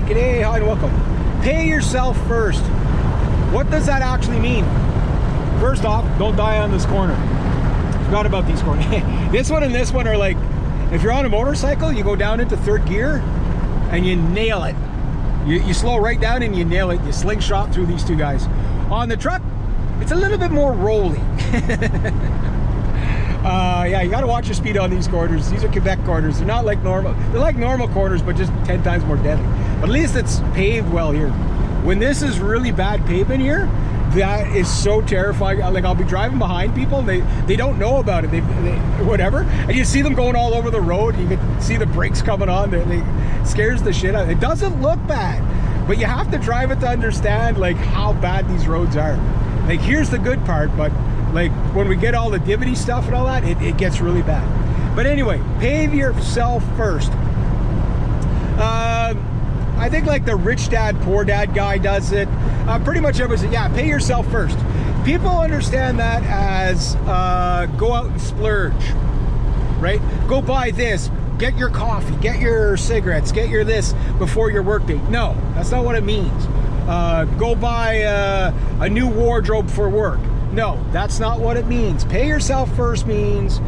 right, g'day, hi and welcome. Pay yourself first. What does that actually mean? First off, don't die on this corner. Forgot about these corners. This one and this one are like, if you're on a motorcycle, you go down into third gear and you nail it. You slow right down and you nail it. You slingshot through these two guys. On the truck, it's a little bit more rolly. Yeah, you gotta watch your speed on these corners. These are Quebec corners. They're not like normal. They're like normal corners, but just 10 times more deadly. But at least it's paved well here. When this is really bad pavement here, that is so terrifying. Like, I'll be driving behind people and they don't know about it. They whatever, and you see them going all over the road. You can see the brakes coming on. They scares the shit out. It doesn't look bad, but you have to drive it to understand like how bad these roads are. Like, here's the good part, but like when we get all the divvy stuff and all that, it gets really bad. But anyway, pave yourself first. I think like the rich dad, poor dad guy does it. Pretty much everybody says, yeah, pay yourself first. People understand that as go out and splurge, right? Go buy this, get your coffee, get your cigarettes, get your this before your workday. No, that's not what it means. Go buy a new wardrobe for work. No, that's not what it means. Pay yourself first means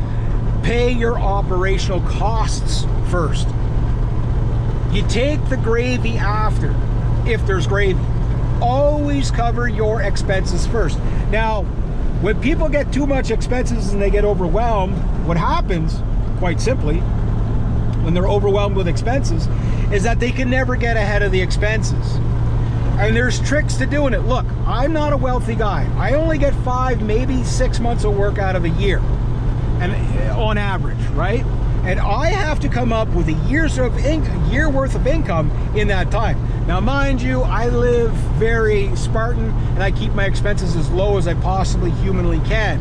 pay your operational costs first. You take the gravy after, if there's gravy. Always cover your expenses first. Now, when people get too much expenses and they get overwhelmed, what happens, quite simply, when they're overwhelmed with expenses, is that they can never get ahead of the expenses. And there's tricks to doing it. Look, I'm not a wealthy guy. I only get 5, maybe 6 months of work out of a year, and on average, right? And I have to come up with a year worth of income in that time. Now, mind you, I live very Spartan, and I keep my expenses as low as I possibly humanly can.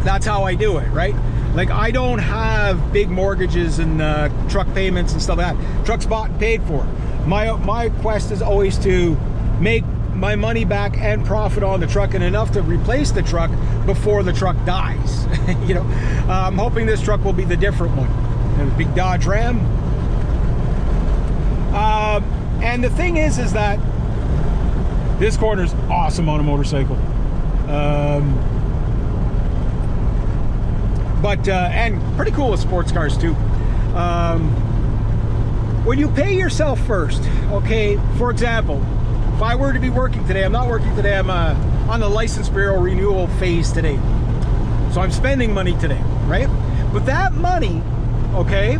That's how I do it, right? Like, I don't have big mortgages and truck payments and stuff like that. Truck's bought and paid for. My quest is always to make my money back and profit on the truck, and enough to replace the truck before the truck dies. You know, I'm hoping this truck will be the different one. A big Dodge Ram. And the thing is that this corner is awesome on a motorcycle. And pretty cool with sports cars too. When you pay yourself first, okay, for example, if I were to be working today, I'm not working today, I'm on the license bureau renewal phase today. So I'm spending money today, right? But that money, okay,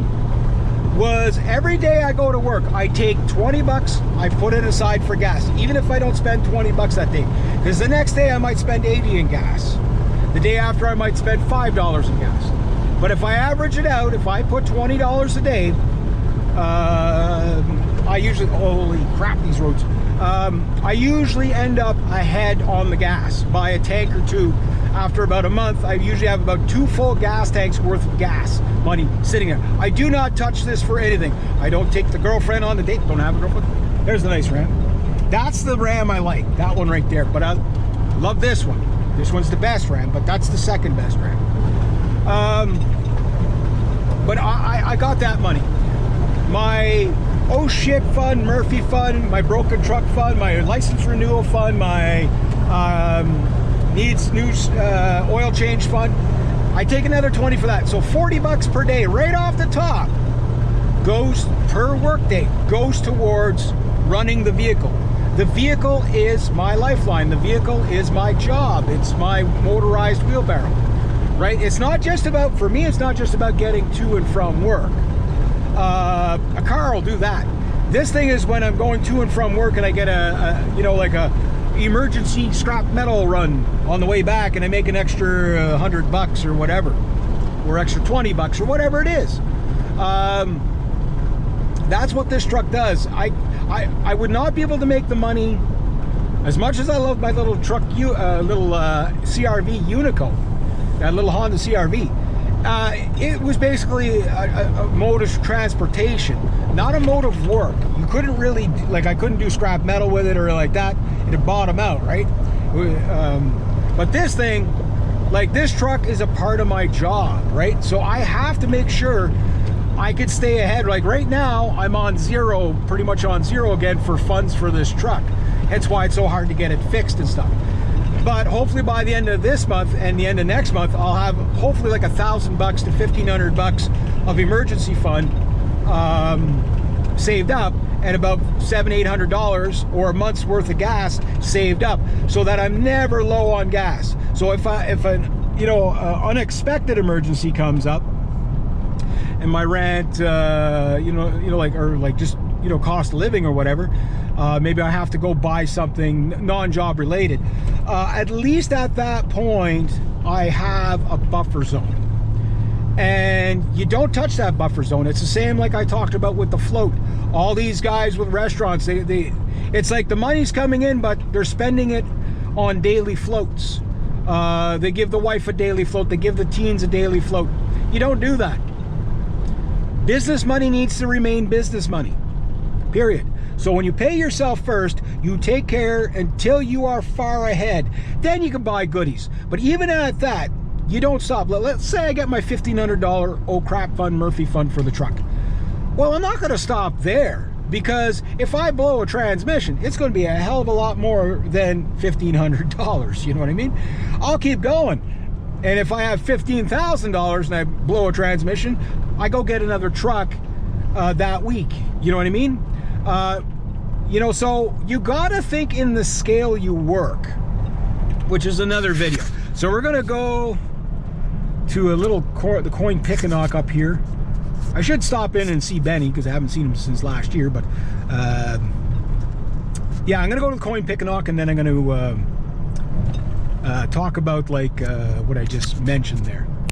was every day I go to work, I take 20 bucks, I put it aside for gas, even if I don't spend 20 bucks that day. Because the next day I might spend 80 in gas. The day after I might spend $5 in gas. But if I average it out, if I put $20 a day, I usually, holy crap, these roads. I usually end up ahead on the gas by a tank or two. After about a month, I usually have about 2 full gas tanks worth of gas money sitting there. I do not touch this for anything. I don't take the girlfriend on the date. Don't have a girlfriend. There's the nice Ram. That's the Ram I like. That one right there. But I love this one. This one's the best Ram, but that's the second best Ram. But I got that money. My oh shit fund, Murphy fund, my broken truck fund, my license renewal fund, my needs new oil change fund. I take another 20 for that. So 40 bucks per day right off the top goes per work day, goes towards running the vehicle. The vehicle is my lifeline. The vehicle is my job. It's my motorized wheelbarrow, right? It's not just about, for me, it's not just about getting to and from work. A car will do that. This thing is when I'm going to and from work and I get like a emergency scrap metal run on the way back, and I make an extra 100 bucks or whatever, or extra 20 bucks or whatever it is. That's what this truck does. I would not be able to make the money, as much as I love my little truck, CRV Unico, that little Honda CRV. It was basically a mode of transportation, not a mode of work. You couldn't really, like, I couldn't do scrap metal with it or like that. It'd bottom out, right? But this thing, like, this truck is a part of my job, right? So I have to make sure I could stay ahead. Like right now, I'm on zero, pretty much on zero again for funds for this truck. That's why it's so hard to get it fixed and stuff. But hopefully by the end of this month and the end of next month, I'll have hopefully like $1,000 to $1,500 of emergency fund saved up, and about $700-800 or a month's worth of gas saved up, so that I'm never low on gas. So if an unexpected emergency comes up, and my rent, cost of living or whatever, maybe I have to go buy something non-job related. At least at that point, I have a buffer zone. And you don't touch that buffer zone. It's the same like I talked about with the float. All these guys with restaurants, it's like the money's coming in, but they're spending it on daily floats. They give the wife a daily float. They give the teens a daily float. You don't do that. Business money needs to remain business money, period. So when you pay yourself first, you take care until you are far ahead. Then you can buy goodies. But even at that, you don't stop. Let's say I get my $1,500 oh crap fund, Murphy fund for the truck. Well, I'm not going to stop there, because if I blow a transmission, it's going to be a hell of a lot more than $1,500. You know what I mean? I'll keep going. And if I have $15,000 and I blow a transmission, I go get another truck that week. You know what I mean? So you got to think in the scale you work, which is another video. So we're going to go to the Coin Pickanock up here. I should stop in and see Benny, because I haven't seen him since last year. But yeah, I'm gonna go to the Coin Pickanock, and then I'm gonna talk about what I just mentioned there.